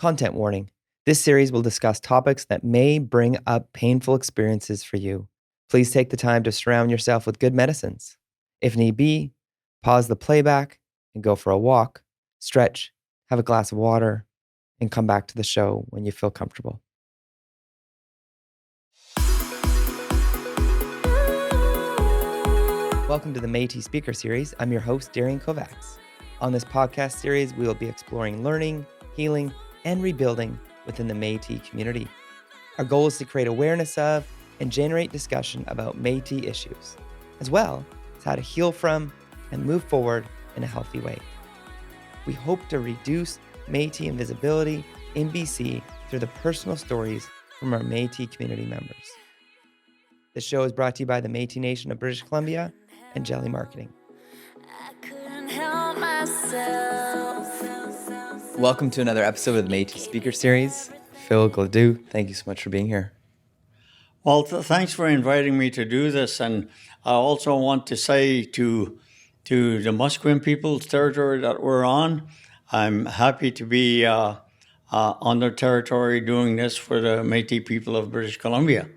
Content warning. This series will discuss topics that may bring up painful experiences for you. Please take the time to surround yourself with good medicines. If need be, pause the playback and go for a walk, stretch, have a glass of water, and come back to the show when you feel comfortable. Welcome to the Métis Speaker Series. I'm your host, Darian Kovacs. On this podcast series, we will be exploring learning, healing, and rebuilding within the Métis community. Our goal is to create awareness of and generate discussion about Métis issues, as well as how to heal from and move forward in a healthy way. We hope to reduce Métis invisibility in BC through the personal stories from our Métis community members. This show is brought to you by the Métis Nation of British Columbia and Jelly Marketing. I couldn't help myself. Welcome to another episode of the Métis Speaker Series. Phillip Gladue, thank you so much for being here. Well, thanks for inviting me to do this. And I also want to say to the Musqueam people's territory that we're on, I'm happy to be on their territory doing this for the Métis people of British Columbia.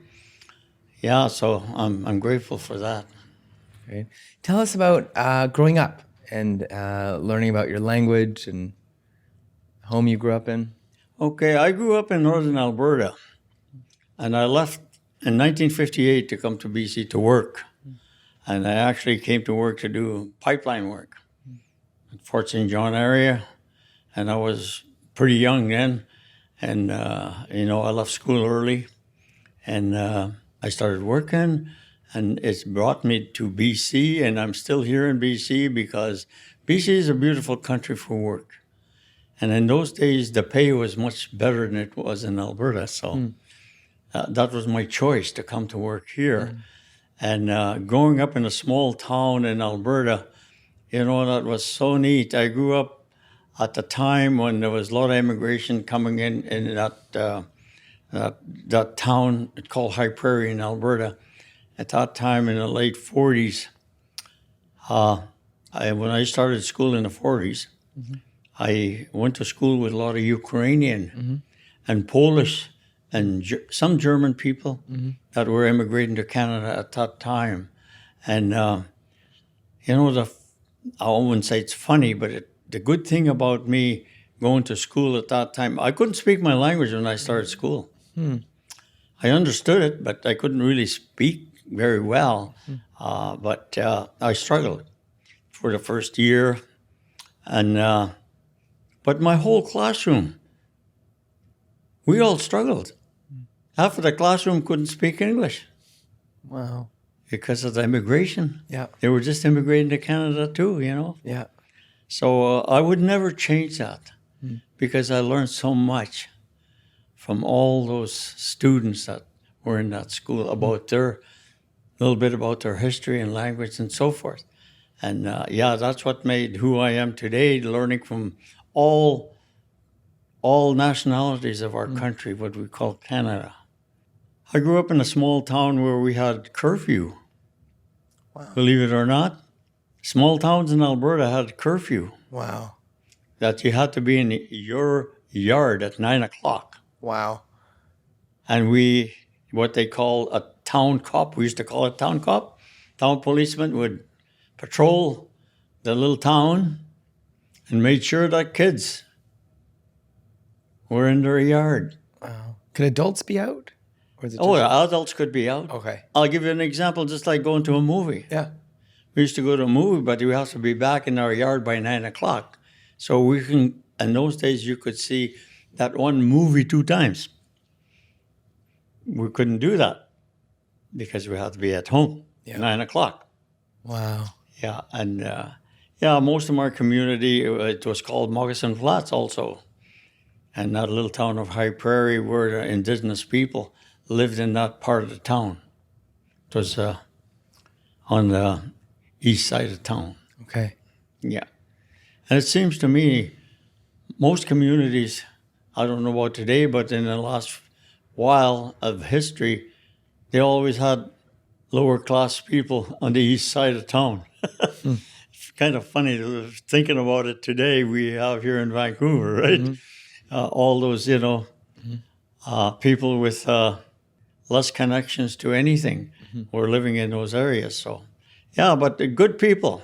Yeah, so I'm grateful for that. Great. Tell us about growing up and learning about your language and home you grew up in. Okay, I grew up in northern Alberta, and I left in 1958 to come to BC to work. And I actually came to work to do pipeline work at Fort St. John area. And I was pretty young then. And, I left school early. And I started working. And it's brought me to BC. And I'm still here in BC because BC is a beautiful country for work. And in those days, the pay was much better than it was in Alberta. So that was my choice to come to work here. And growing up in a small town in Alberta, that was so neat. I grew up at the time when there was a lot of immigration coming in that town called High Prairie in Alberta. At that time in the late 40s, when I started school in the 40s, I went to school with a lot of Ukrainian and Polish and some German people that were immigrating to Canada at that time. And, I wouldn't say it's funny, but the good thing about me going to school at that time, I couldn't speak my language when I started school. I understood it, but I couldn't really speak very well. But I struggled for the first year. And but my whole classroom, we all struggled. Half of the classroom couldn't speak English. Wow. Because of the immigration. Yeah. They were just immigrating to Canada too, Yeah. So I would never change that because I learned so much from all those students that were in that school about a little bit about their history and language and so forth. And that's what made who I am today, learning from all nationalities of our country, what we call Canada. I grew up in a small town where we had curfew. Wow. Believe it or not, small towns in Alberta had curfew. Wow. That you had to be in your yard at 9 o'clock. Wow. And what they call a town cop, we used to call it town cop. Town policeman would patrol the little town and made sure that kids were in their yard. Wow. Can adults be out? Or is it Adults could be out. Okay. I'll give you an example, just like going to a movie. Yeah. We used to go to a movie, but we have to be back in our yard by 9 o'clock. So in those days, you could see that one movie 2 times. We couldn't do that because we had to be at home 9 o'clock. Wow. Yeah, and most of our community, it was called Moccasin Flats also. And that little town of High Prairie where the indigenous people lived in that part of the town. It was on the east side of town. Okay. Yeah. And it seems to me, most communities, I don't know about today, but in the last while of history, they always had lower class people on the east side of town. It's kind of funny thinking about it today, we have here in Vancouver, right? all those, people with less connections to anything were living in those areas. So, yeah, but the good people.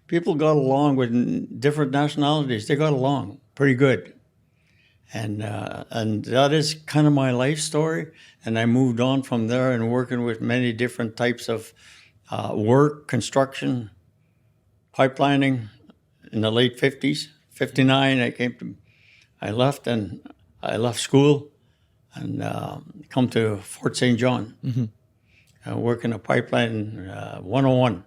People got along with different nationalities. They got along pretty good. And that is kind of my life story. And I moved on from there and working with many different types of work, construction, pipelining in the late 50s. 59, I left school and come to Fort St. John. Work in a pipeline 101.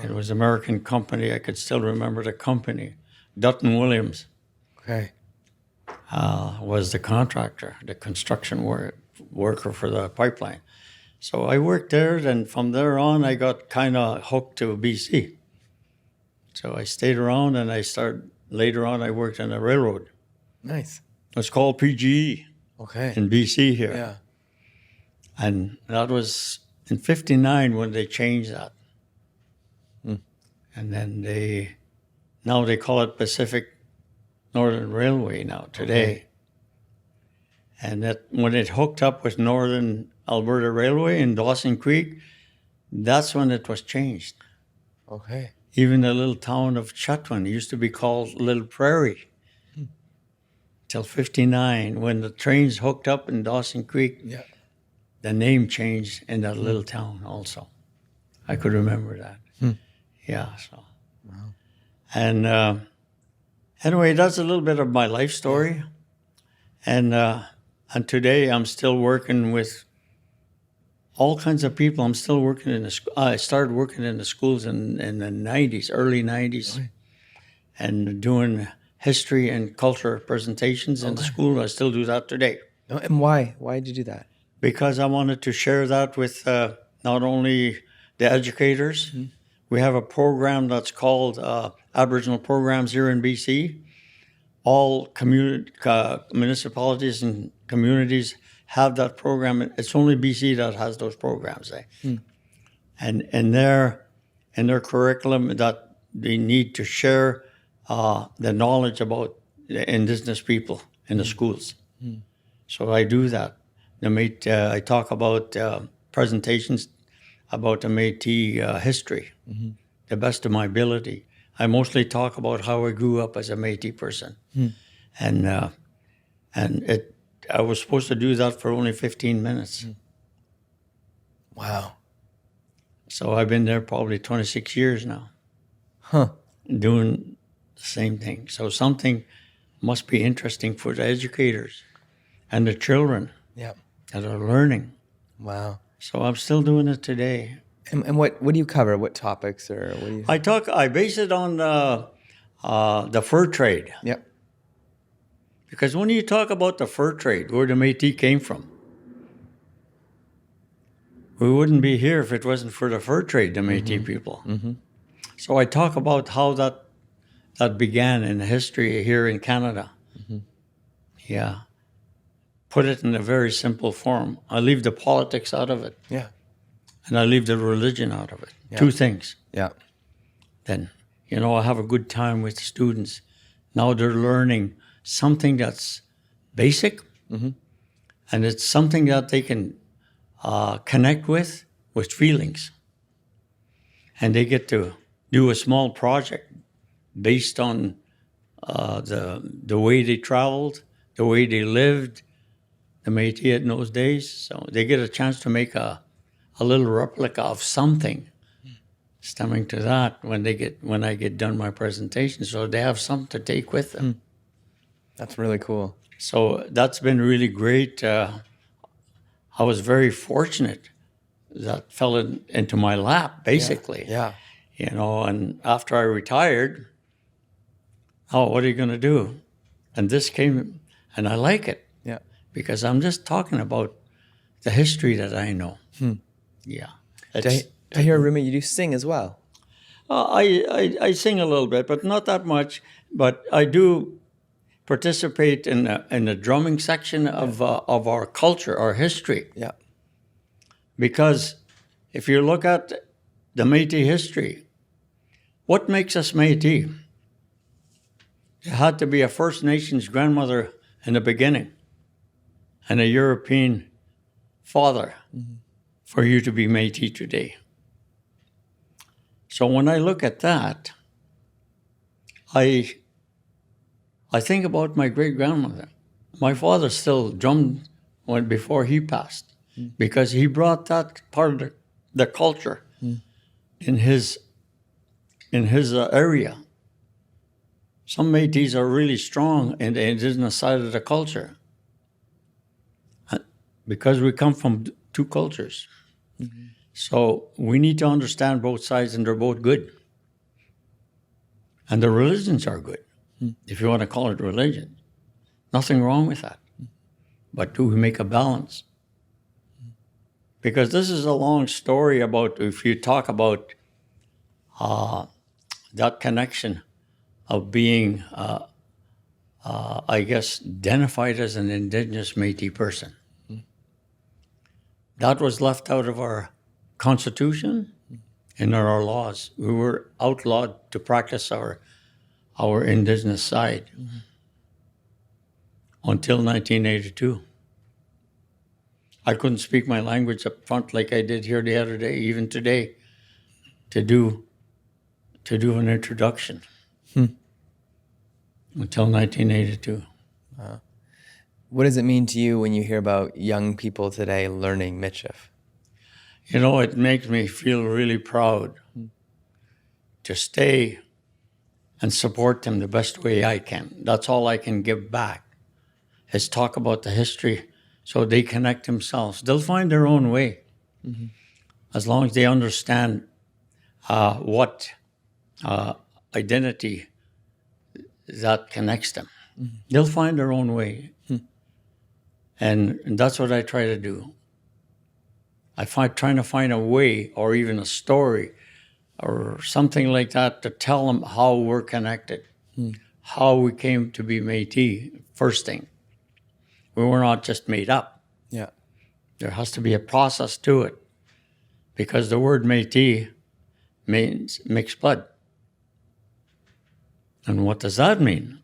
It was an American company. I could still remember the company. Dutton Williams was the contractor, the construction worker for the pipeline. So I worked there, and from there on, I got kind of hooked to BC. So I stayed around, and later on, I worked on the railroad. Nice. It's called PGE in BC here. Yeah. And that was in 59 when they changed that. And then now they call it Pacific Northern Railway now today. And that when it hooked up with Northern Alberta Railway in Dawson Creek, that's when it was changed. Even the little town of Chetwynd used to be called Little Prairie till 59. When the trains hooked up in Dawson Creek, the name changed in that little town also. I could remember that. Yeah, so. Wow. And anyway, that's a little bit of my life story. And today I'm still working with all kinds of people. I'm still working in the I started working in the schools in the 90s, early 90s, and doing history and culture presentations in the school. I still do that today. And why? Why did you do that? Because I wanted to share that with not only the educators. We have a program that's called Aboriginal Programs here in BC. All municipalities and communities have that program. It's only BC that has those programs. And in their curriculum, that they need to share the knowledge about the Indigenous people in the schools. So I do that. I talk about presentations about the Métis history, the best of my ability. I mostly talk about how I grew up as a Métis person. And I was supposed to do that for only 15 minutes. Wow. So I've been there probably 26 years now. Doing the same thing. So something must be interesting for the educators and the children that are learning. Wow. So I'm still doing it today. And what do you cover? What topics or what do you? I base it on the fur trade. Because when you talk about the fur trade, where the Métis came from, we wouldn't be here if it wasn't for the fur trade, the Métis people. So I talk about how that began in history here in Canada. Yeah. Put it in a very simple form. I leave the politics out of it. And I leave the religion out of it. Two things. Then, I have a good time with students. Now they're learning something that's basic, and it's something that they can connect with feelings. And they get to do a small project based on the way they traveled, the way they lived, the Métis in those days. So they get a chance to make a little replica of something stemming to that when I get done my presentation. So they have something to take with them. That's really cool. So that's been really great. I was very fortunate that fell into my lap, basically. And after I retired, what are you going to do? And this came, and I like it. Because I'm just talking about the history that I know. I hear, Rumi, you do sing as well. I sing a little bit, but not that much. But I do participate in the drumming section of our culture, our history. Because if you look at the Métis history, what makes us Métis? You had to be a First Nations grandmother in the beginning and a European father for you to be Métis today. So when I look at that, I think about my great-grandmother. My father still drummed before he passed because he brought that part of the culture in his area. Some Métis are really strong in the Indigenous side of the culture because we come from two cultures. So we need to understand both sides, and they're both good. And the religions are good, if you want to call it religion. Nothing wrong with that. But do we make a balance? Because this is a long story about, if you talk about that connection of being, I guess, identified as an Indigenous Métis person. That was left out of our Constitution and our laws. We were outlawed to practice our Indigenous side until 1982. I couldn't speak my language up front like I did here the other day, even today, to do an introduction until 1982. What does it mean to you when you hear about young people today learning Michif? You know, it makes me feel really proud to stay and support them the best way I can. That's all I can give back, is talk about the history so they connect themselves. They'll find their own way as long as they understand what identity that connects them. They'll find their own way. And that's what I try to do. Trying to find a way or even a story or something like that to tell them how we're connected, how we came to be Métis, first thing. We were not just made up. Yeah. There has to be a process to it because the word Métis means mixed blood. And what does that mean?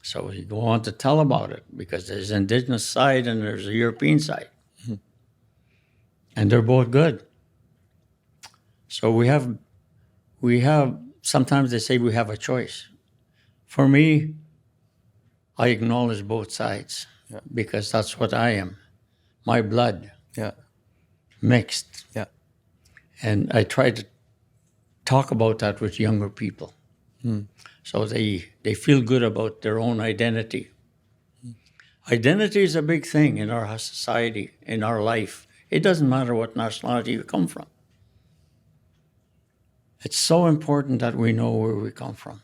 So we go on to tell about it because there's an Indigenous side and there's a European side. And they're both good. So we have, sometimes they say we have a choice. For me, I acknowledge both sides because that's what I am. My blood, mixed. Yeah. And I try to talk about that with younger people. So they feel good about their own identity. Identity is a big thing in our society, in our life. It doesn't matter what nationality you come from. It's so important that we know where we come from.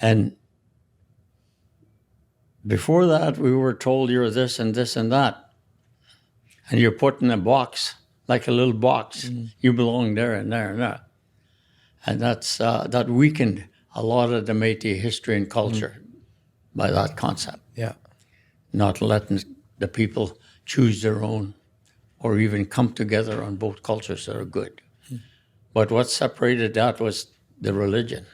And before that, we were told you're this and this and that. And you're put in a box, like a little box. You belong there and there and there. And that weakened a lot of the Métis history and culture by that concept. Yeah. Not letting the people choose their own or even come together on both cultures that are good. But what separated that was the religion.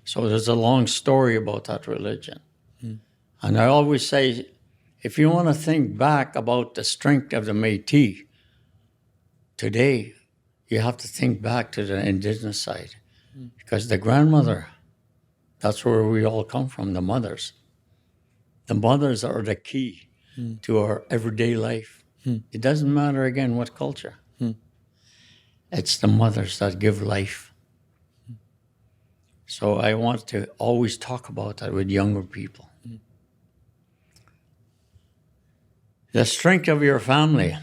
So there's a long story about that religion. And I always say, if you want to think back about the strength of the Métis today, you have to think back to the Indigenous side. Because the grandmother, that's where we all come from, the mothers. The mothers are the key to our everyday life. It doesn't matter, again, what culture. It's the mothers that give life. So I want to always talk about that with younger people. The strength of your family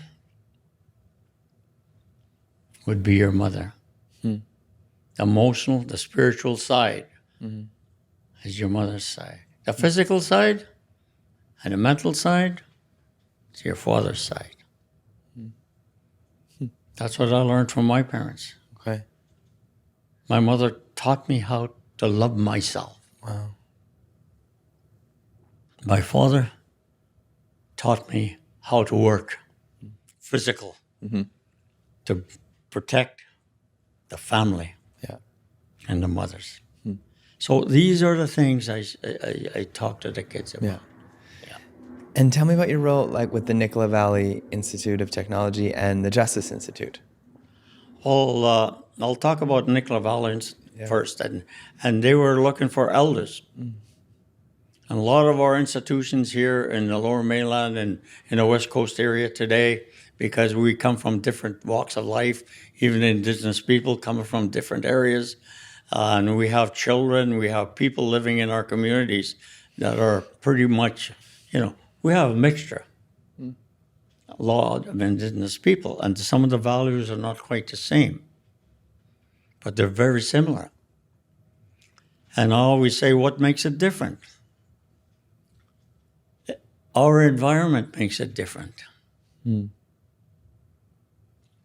would be your mother. The emotional, the spiritual side is your mother's side. The physical side and the mental side is your father's side. That's what I learned from my parents. Okay. My mother taught me how to love myself. Wow. My father taught me how to work, physical, to protect the family. Yeah. and the mothers. So these are the things I talk to the kids about. Yeah. And tell me about your role, like with the Nicola Valley Institute of Technology and the Justice Institute. Well, I'll talk about Nicola Valley first, and they were looking for elders. And a lot of our institutions here in the Lower Mainland and in the West Coast area today, because we come from different walks of life, even Indigenous people coming from different areas, and we have children, we have people living in our communities that are pretty much, we have a mixture. A lot of Indigenous people, and some of the values are not quite the same, but they're very similar. And I always say, what makes it different? Our environment makes it different.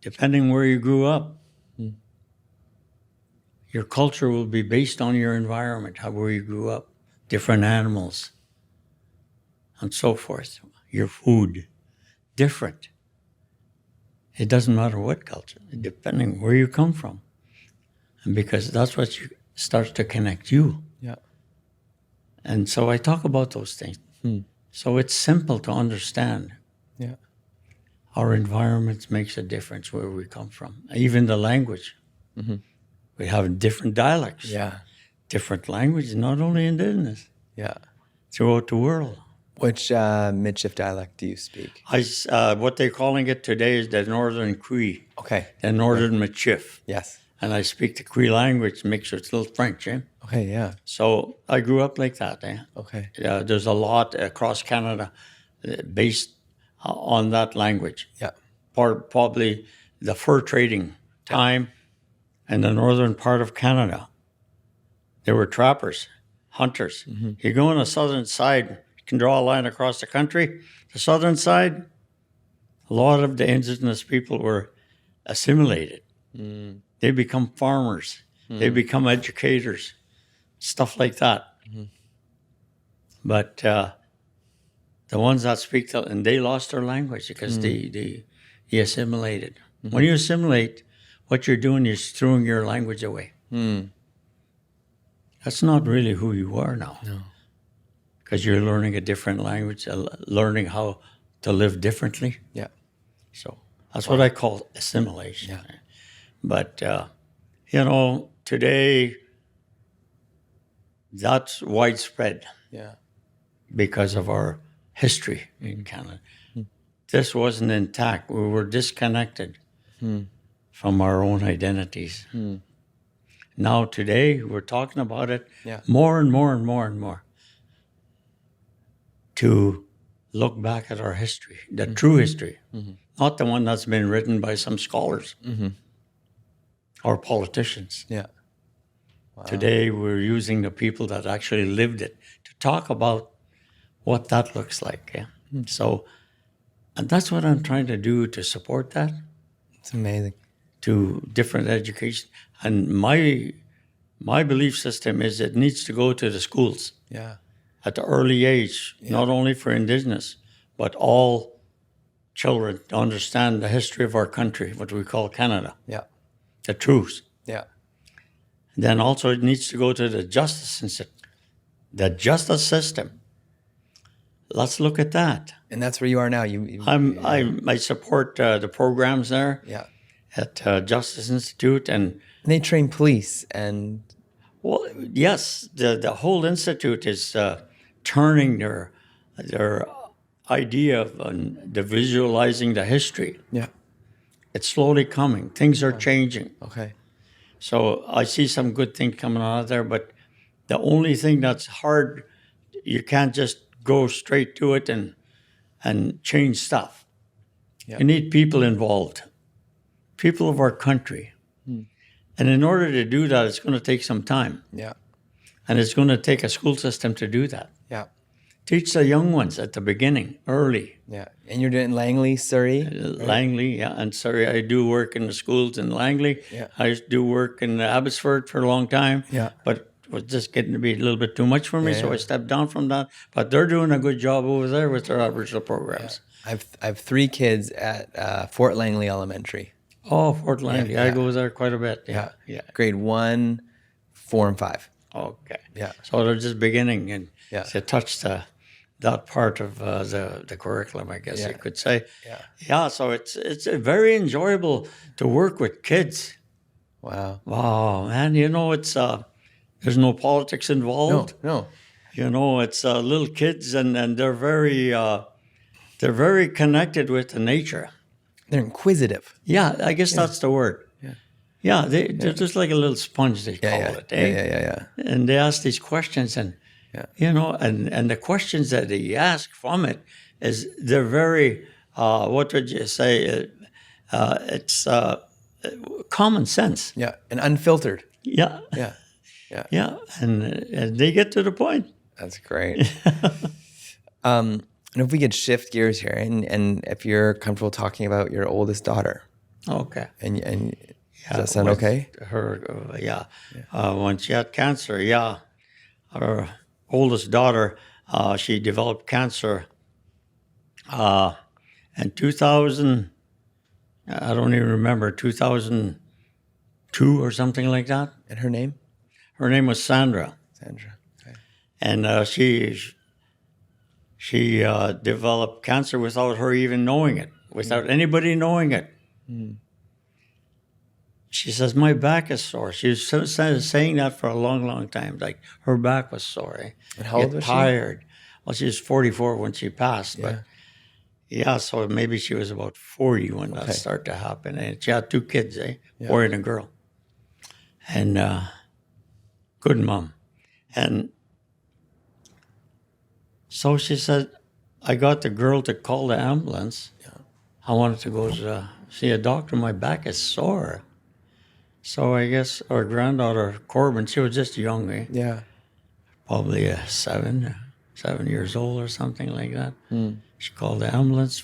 Depending where you grew up, your culture will be based on your environment, where you grew up, different animals, and so forth. Your food, different. It doesn't matter what culture, depending where you come from. And because that's what starts to connect you. Yeah. And so I talk about those things. So it's simple to understand. Yeah. Our environment makes a difference where we come from. Even the language. We have different dialects. Yeah. Different languages, not only Indigenous. Yeah. Throughout the world. Which Midshift dialect do you speak? What they're calling it today is the Northern Cree. Okay. The Northern Midshift. Yes. And I speak the Cree language mixed with a little French, Okay, yeah. So I grew up like that, Okay. There's a lot across Canada based on that language. Yeah. Probably the fur trading time in the northern part of Canada. There were trappers, hunters. You go on the southern side, you can draw a line across the country. The southern side, a lot of the Indigenous people were assimilated. They become farmers. They become educators, stuff like that. But the ones that speak, and they lost their language because they assimilated. When you assimilate, what you're doing is throwing your language away. That's not really who you are now. No. Because you're learning a different language, learning how to live differently. Yeah. So that's what I call assimilation. Yeah. But, today, that's widespread. Yeah. Because of our history in Canada. This wasn't intact. We were disconnected from our own identities. Now today, we're talking about it more and more and more and more. To look back at our history, the true history, not the one that's been written by some scholars or politicians. Yeah. Wow. Today, we're using the people that actually lived it to talk about what that looks like. Yeah. So, and that's what I'm trying to do to support that. It's amazing. To different education. And my belief system is it needs to go to the schools. Yeah. At the early age, not only for Indigenous, but all children to understand the history of our country, what we call Canada. Yeah. The truth. Yeah. Then also it needs to go to the justice system. Let's look at that. And that's where you are now. I support the programs there. Yeah. At Justice Institute and they train police and. Well, yes, the whole institute is turning their idea of the visualizing the history. Yeah. It's slowly coming. Things are changing. Okay. So I see some good things coming out of there, but the only thing that's hard, you can't just go straight to it and change stuff. Yeah. You need people involved, people of our country. And in order to do that, it's going to take some time. Yeah. And it's going to take a school system to do that. Yeah. Teach the young ones at the beginning, early. Yeah. And you're doing Langley, Surrey? Right? Langley, yeah. And Surrey, I do work in the schools in Langley. Yeah. I used to do work in Abbotsford for a long time. Yeah. But it was just getting to be a little bit too much for me, so I stepped down from that. But they're doing a good job over there with their Aboriginal programs. Yeah. I have 3 kids at Fort Langley Elementary. Oh, Fort Langley. I go there quite a bit. Yeah. Grade 1, 4 and 5. Okay. Yeah. So they're just beginning and Yeah. to touch that part of the curriculum, I guess you could say. Yeah. Yeah. So it's very enjoyable to work with kids. Wow. Wow, man. It's there's no politics involved. No. It's little kids, and they're very connected with the nature. They're inquisitive. Yeah, I guess that's the word. Yeah. Yeah, they're just like a little sponge, they call it. Yeah. And they ask these questions, and and the questions that they ask from it is they're very what would you say? It's common sense. Yeah. And unfiltered. Yeah. Yeah. Yeah, and they get to the point. That's great. And if we could shift gears here, and if you're comfortable talking about your oldest daughter, Okay. and does that sound okay? Her, when she had cancer, her oldest daughter, she developed cancer in 2000. I don't even remember 2002 or something like that. And her name? Her name was Sandra. Sandra. Okay. And she developed cancer without her even knowing it, without anybody knowing it. Mm. She says, my back is sore. She was saying that for a long, long time. Like, her back was sore. And how old was she? Tired. Well, she was 44 when she passed. But so maybe she was about 40 when that started to happen. And she had 2 kids, boy and a girl. And good mom. And so she said, I got the girl to call the ambulance. Yeah. I wanted to go see a doctor. My back is sore. So I guess our granddaughter, Corbin, she was just young, Yeah. Probably 7 years old or something like that. Mm. She called the ambulance.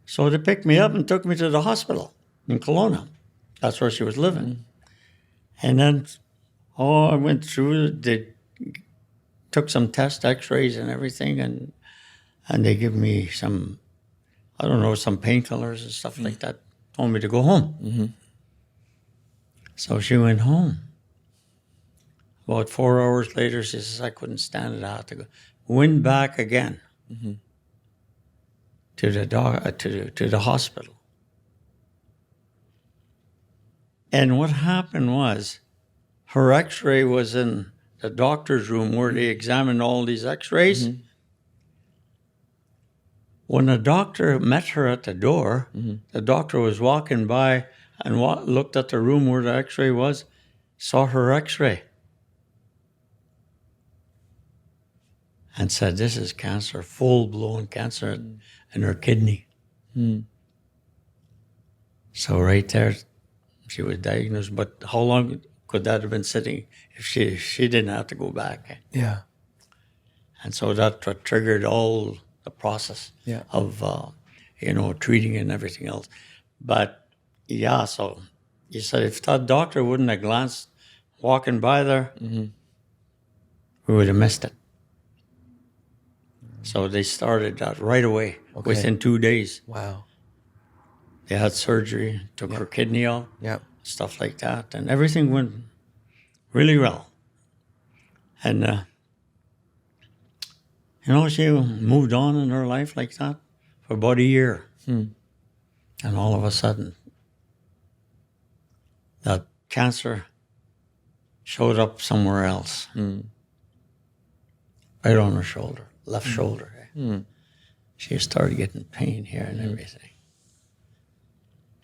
So they picked me up and took me to the hospital in Kelowna. That's where she was living. Mm. And then, I went through, they took some test x-rays and everything, and they give me some, I don't know, some painkillers and stuff like that, told me to go home. Mm-hmm. So she went home. About 4 hours later, she says, I couldn't stand it, I had to go. Went back again to the hospital. And what happened was, her x-ray was in the doctor's room where they examined all these x-rays. Mm-hmm. When the doctor met her at the door, the doctor was walking by and looked at the room where the x-ray was, saw her x-ray, and said, this is cancer, full-blown cancer in her kidney. Mm. So right there, she was diagnosed. But how long could that have been sitting if she didn't have to go back? Yeah. And so that what triggered all the process of, treating and everything else. But so you said if that doctor wouldn't have glanced walking by there, we would have missed it. So they started that right away, within 2 days. Wow. They had surgery, took her kidney out, stuff like that, and everything went really well. And, she moved on in her life like that for about a year. And all of a sudden, that cancer showed up somewhere else. Right on her shoulder, left shoulder. She started getting pain here and everything.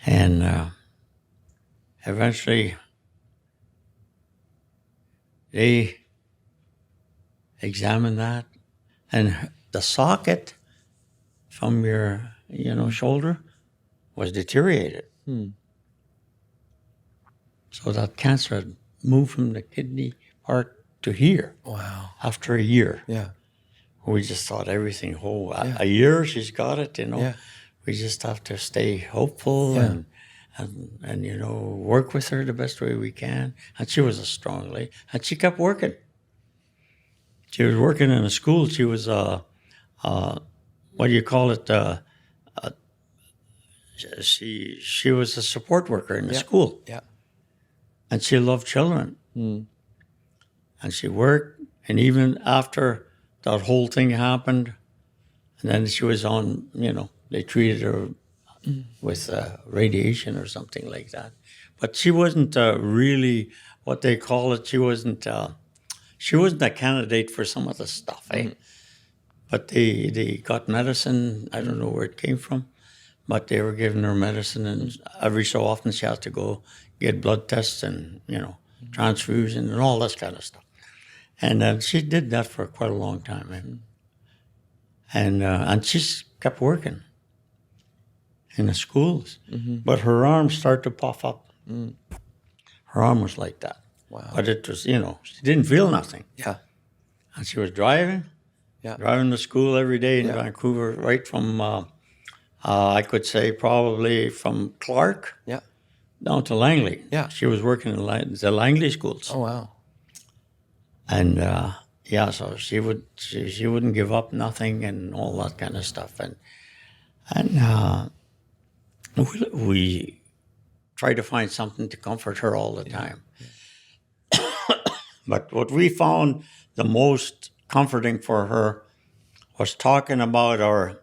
And eventually, they examined that, and the socket from your, shoulder was deteriorated. So that cancer had moved from the kidney part to here. Wow. After a year. Yeah. We just thought everything, a year she's got it, Yeah. We just have to stay hopeful and work with her the best way we can. And she was a strong lady. And she kept working. She was working in a school. She was, what do you call it? She was a support worker in the school. Yeah. And she loved children. And she worked. And even after that whole thing happened, and then she was on, they treated her with radiation or something like that. But she wasn't really what they call it. She wasn't a candidate for some of the stuff. But they got medicine. I don't know where it came from, but they were giving her medicine, and every so often she had to go get blood tests and transfusion and all this kind of stuff. And she did that for quite a long time. And she kept working in the schools. But her arm started to puff up. Her arm was like that. Wow. But it was, she didn't feel nothing. Yeah. And she was driving to school every day in Vancouver, right from, I could say probably from Clark down to Langley. Yeah. She was working in the Langley schools. Oh, wow. And so she wouldn't give up nothing and all that kind of stuff. And we tried to find something to comfort her all the time. But what we found the most comforting for her was talking about our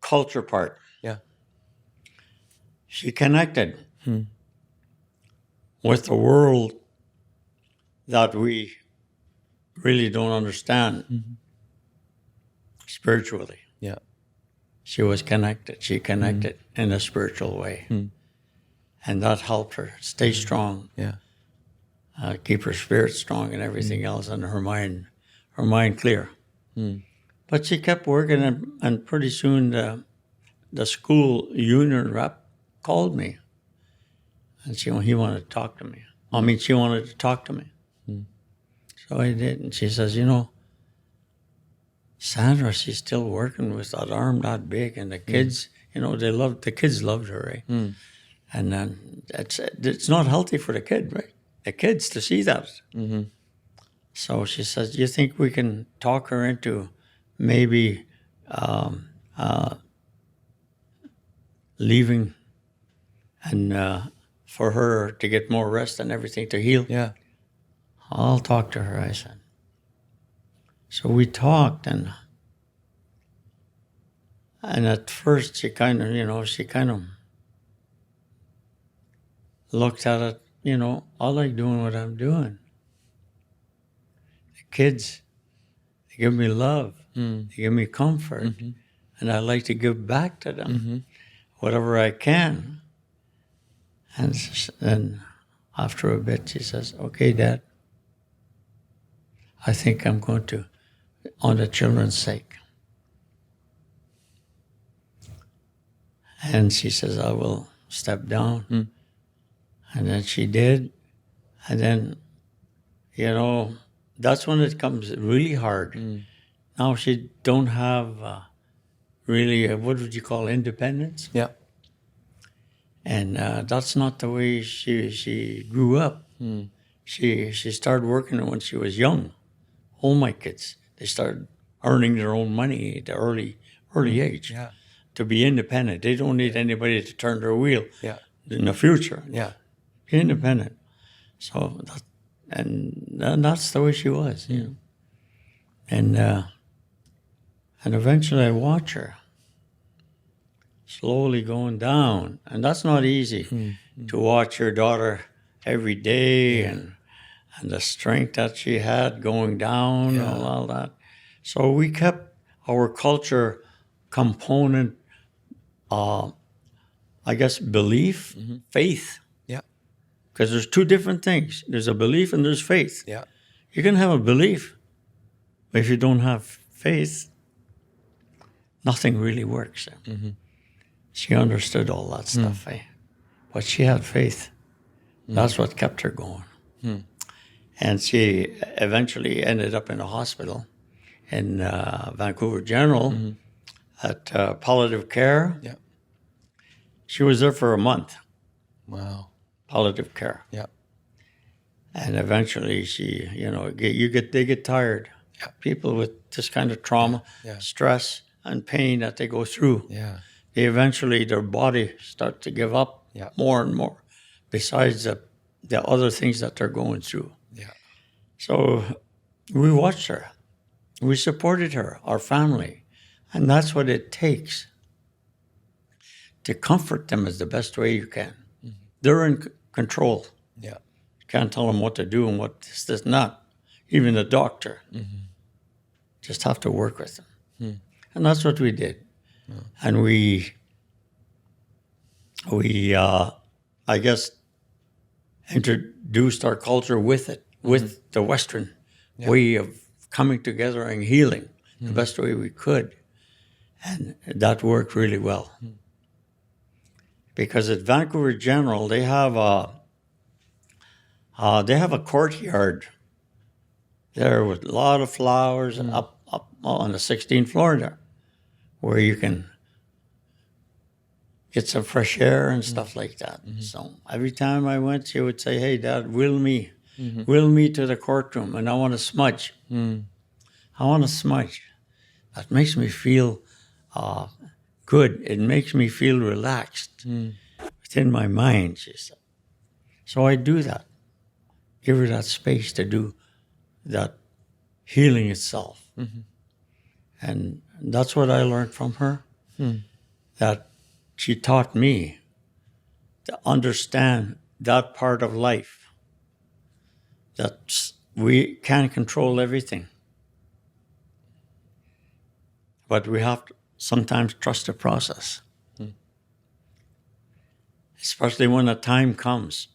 culture part. Yeah. She connected with the world that we really don't understand spiritually. Yeah. She was connected. She connected in a spiritual way. And that helped her stay strong. Yeah. Keep her spirit strong and everything else, and her mind clear. But she kept working, and pretty soon the school union rep called me, and he wanted to talk to me. She wanted to talk to me. So I did, and she says, Sandra, she's still working with that arm that big, and the kids, the kids loved her, right? And then it's not healthy for the kid, right? The kids to see that. So she says, do you think we can talk her into maybe leaving and for her to get more rest and everything to heal? Yeah. I'll talk to her, I said. So we talked, and at first she kind of looked at it, I like doing what I'm doing. The kids, they give me love, they give me comfort, and I like to give back to them whatever I can. And then after a bit, she says, okay, Dad, I think I'm going to, on the children's sake. And she says, I will step down. And then she did. And then, that's when it comes really hard. Now she don't have really, what would you call independence? Yeah. And that's not the way she grew up. She started working when she was young. All my kids, they started earning their own money at the early age to be independent. They don't need anybody to turn their wheel in the future. Yeah. Be independent. So that's the way she was. And eventually I watch her slowly going down, and that's not easy to watch your daughter every day and the strength that she had going down and all that. So we kept our culture component, I guess, belief, faith. Yeah. Because there's two different things. There's a belief and there's faith. Yeah. You can have a belief, but if you don't have faith, nothing really works. She understood all that stuff, but she had faith. That's what kept her going. And she eventually ended up in a hospital in Vancouver General at palliative care. Yeah. She was there for a month. Wow. Palliative care. Yeah. And eventually she, they get tired. Yeah. People with this kind of trauma, stress, and pain that they go through. Yeah. They eventually, their body starts to give up more and more. besides the other things that they're going through. Yeah. So we watched her. We supported her, our family. And that's what it takes to comfort them is the best way you can. Mm-hmm. They're in control. Yeah. You can't tell them what to do and what this not. Even the doctor. Mm-hmm. Just have to work with them. Mm. And that's what we did. Yeah. And we I guess, introduced our culture with it, with the Western way of coming together and healing the best way we could. And that worked really well. Because at Vancouver General, they have a courtyard there with a lot of flowers up on the 16th floor there, where you can get some fresh air and stuff like that. Mm-hmm. So every time I went, she would say, "Hey, Dad, wheel me to the courtroom, and I want to smudge. I want to smudge. That makes me feel good. It makes me feel relaxed within my mind," she said. So I do that. Give her that space to do that healing itself. Mm-hmm. And that's what I learned from her, that she taught me to understand that part of life, that we can't control everything. But we have to sometimes trust the process. Especially when the time comes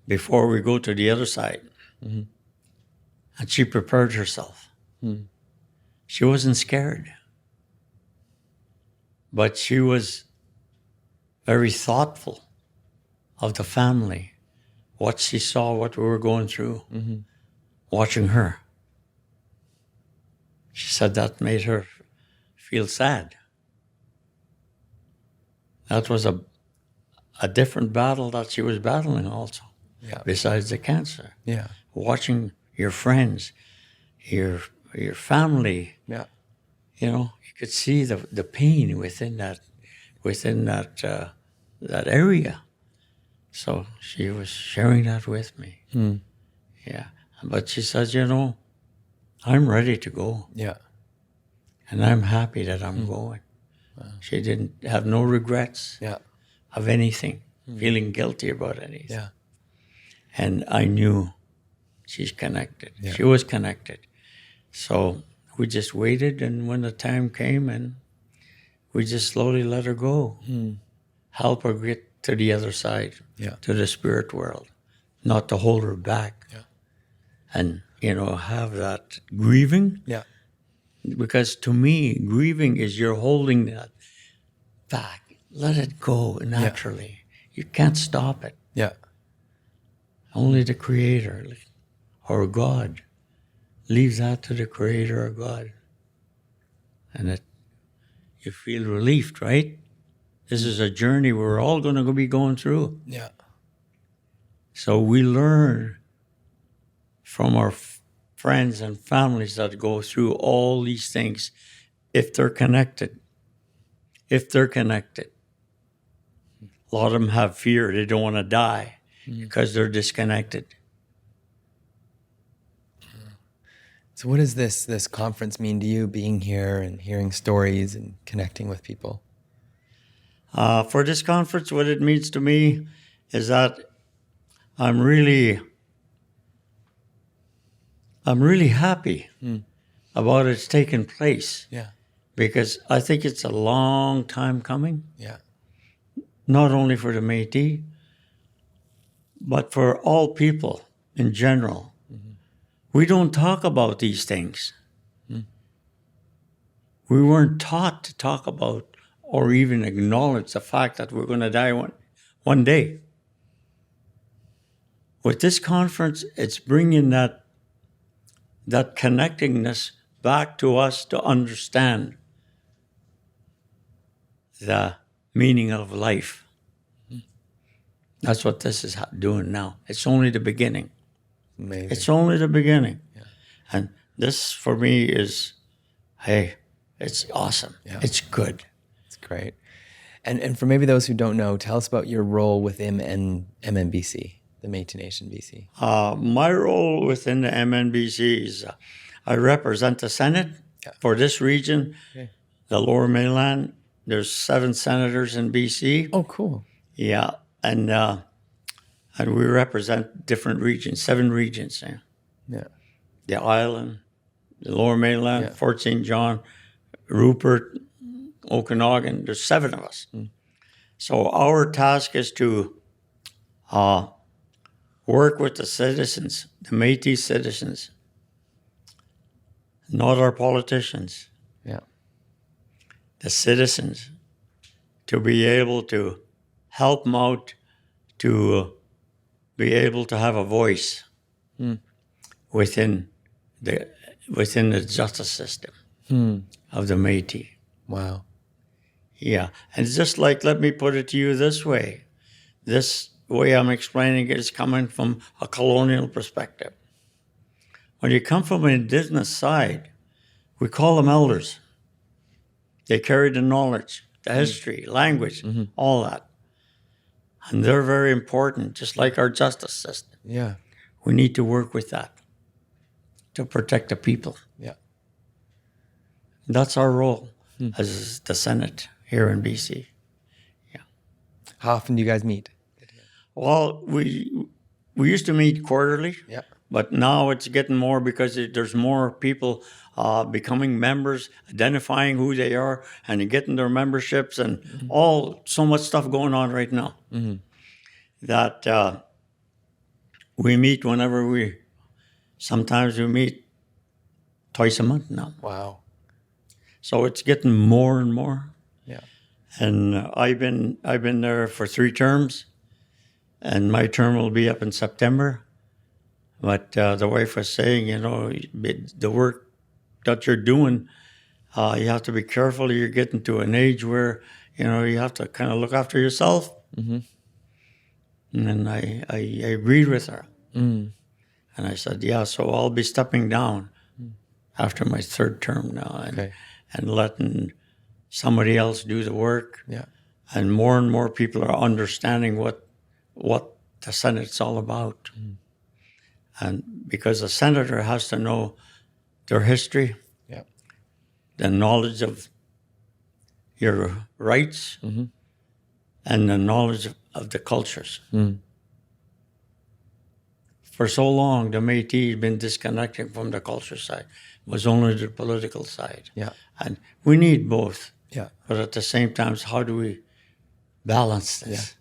before we go to the other side. Mm-hmm. And she prepared herself. She wasn't scared. But she was very thoughtful of the family, what she saw, what we were going through, watching her. She said that made her feel sad. That was a different battle that she was battling also, besides the cancer. Yeah. Watching your friends, your family, you know, you could see the pain within that area. So she was sharing that with me. Yeah. But she says, you know, I'm ready to go. Yeah. And I'm happy that I'm going. Wow. She didn't have no regrets of anything, feeling guilty about anything. Yeah. And I knew she's connected. Yeah. She was connected. So we just waited, and when the time came, and we just slowly let her go. Help her get to the other side, to the spirit world, not to hold her back. Yeah. And, you know, have that grieving. Yeah. Because to me, grieving is you're holding that back. Let it go naturally. You can't stop it. Yeah. Only the Creator or God. Leave that to the Creator or God. And you feel relieved, right? This is a journey we're all going to be going through. Yeah. So we learn from our friends and families that go through all these things, if they're connected. If they're connected. A lot of them have fear. They don't want to die because they're disconnected. So what does this conference mean to you, being here and hearing stories and connecting with people? For this conference, what it means to me is that I'm really happy about it's taking place. Yeah. Because I think it's a long time coming. Yeah. Not only for the Métis, but for all people in general. We don't talk about these things. We weren't taught to talk about or even acknowledge the fact that we're going to die one day. With this conference, it's bringing that connectingness back to us to understand the meaning of life. That's what this is doing now. It's only the beginning. Amazing. It's only the beginning. Yeah. And this, for me, is, hey, it's awesome. Yeah. It's good. It's great. And for maybe those who don't know, tell us about your role within MNBC, the Métis Nation BC. My role within the MNBC is I represent the Senate for this region, the Lower Mainland. There's 7 senators in BC. Oh, cool. Yeah, and we represent different regions, 7 regions. Yeah. The island, the Lower Mainland, Fort St. John, Rupert, Okanagan. There's 7 of us. So our task is to work with the citizens, the Métis citizens, not our politicians. Yeah. The citizens, to be able to help them out, to be able to have a voice within the justice system of the Métis. Wow. Yeah, and it's just like, let me put it to you this way. This way I'm explaining it is coming from a colonial perspective. When you come from an indigenous side, we call them elders. They carry the knowledge, the history, language, all that. And they're very important, just like our justice system. Yeah. We need to work with that to protect the people. Yeah. That's our role as the Senate here in BC. How often do you guys meet? Well, we used to meet quarterly, but now it's getting more because there's more people becoming members, identifying who they are, and getting their memberships, and so much stuff going on right now. That we meet whenever sometimes we meet twice a month now. Wow. So it's getting more and more. Yeah. And I've been there for 3 terms, and my term will be up in September. But the wife was saying, the work that you're doing, you have to be careful. You're getting to an age where, you have to kind of look after yourself. And I agreed with her. And I said, yeah, so I'll be stepping down after my 3rd term now and letting somebody else do the work. Yeah. And more people are understanding what the Senate's all about. And because a senator has to know their history, the knowledge of your rights, and the knowledge of the cultures. For so long, the Métis had been disconnected from the culture side. It was only the political side. Yeah. And we need both. Yeah. But at the same time, how do we balance this?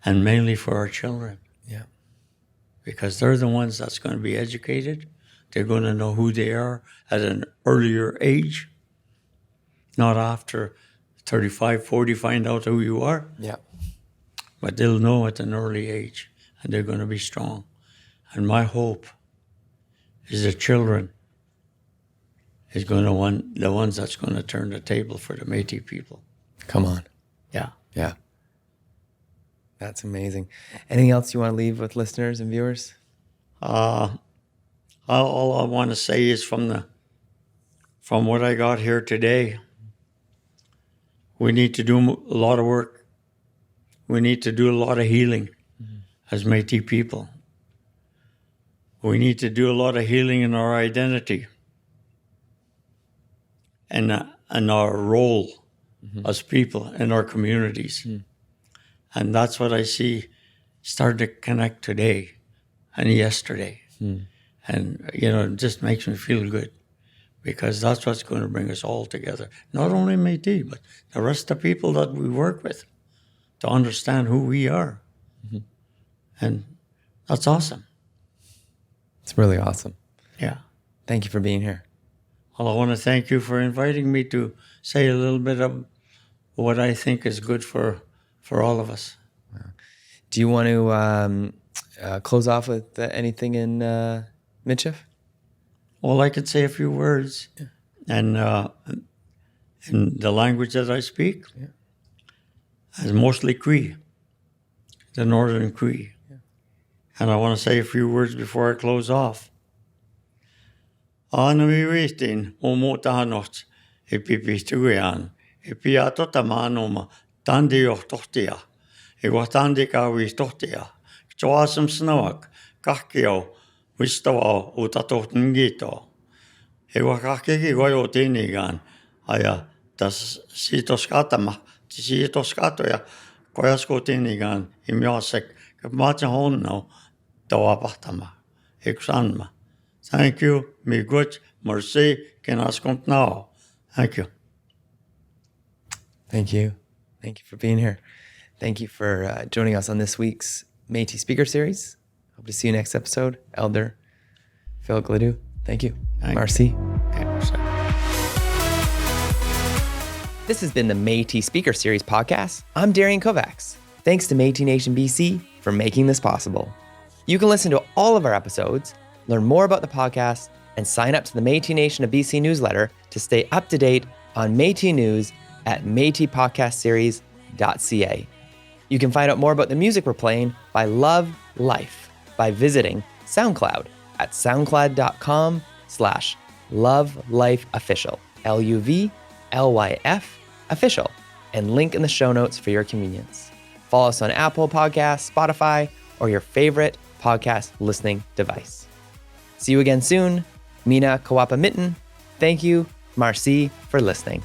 And mainly for our children. Yeah. Because they're the ones that's going to be educated. They're going to know who they are at an earlier age. Not after 35, 40, find out who you are. Yeah. But they'll know at an early age, and they're going to be strong. And my hope is the children is going to the ones that's going to turn the table for the Métis people. Come on. Yeah. Yeah. That's amazing. Anything else you want to leave with listeners and viewers? All I want to say is from what I got here today, we need to do a lot of work. We need to do a lot of healing as Métis people. We need to do a lot of healing in our identity and our role as people in our communities. And that's what I see starting to connect today and yesterday. And, it just makes me feel good because that's what's going to bring us all together. Not only Métis, but the rest of the people that we work with to understand who we are. And that's awesome. It's really awesome. Yeah. Thank you for being here. Well, I want to thank you for inviting me to say a little bit of what I think is good for all of us. Do you want to close off with anything in Michif? Well, I could say a few words. And in the language that I speak, is mostly Cree, the Northern Cree. And I want to say a few words before I close off. Ana mi waitin o mo tahanot e pipi tuian e pia tota manoma Tandi o tohtia. E wa tandi ka wi tohtia. Joasam snawak. Kahkio. Wistawao o tatohtngito. E wa kahkeki goyo tinigan. Aja tas siitoskatama. Siitoskatoja. Kojasko tinigan. Imiosek. Kapmaatsa honno. Tawapahtama. Eksanma. Thank you. Me good. Merci. Kenas komt now. Thank you. Thank you. Thank you for being here. Thank you for joining us on this week's Métis Speaker Series. Hope to see you next episode. Elder, Phillip Gladue, thank you. Merci. This has been the Métis Speaker Series podcast. I'm Darian Kovacs. Thanks to Métis Nation BC for making this possible. You can listen to all of our episodes, learn more about the podcast, and sign up to the Métis Nation of BC newsletter to stay up to date on Métis news at métispodcastseries.ca. You can find out more about the music we're playing by Love Life by visiting SoundCloud at soundcloud.com/lovelifeofficial, LUVLYF official, and link in the show notes for your convenience. Follow us on Apple Podcasts, Spotify, or your favorite podcast listening device. See you again soon. Mina Kawapa Mitten. Thank you. Marci for listening.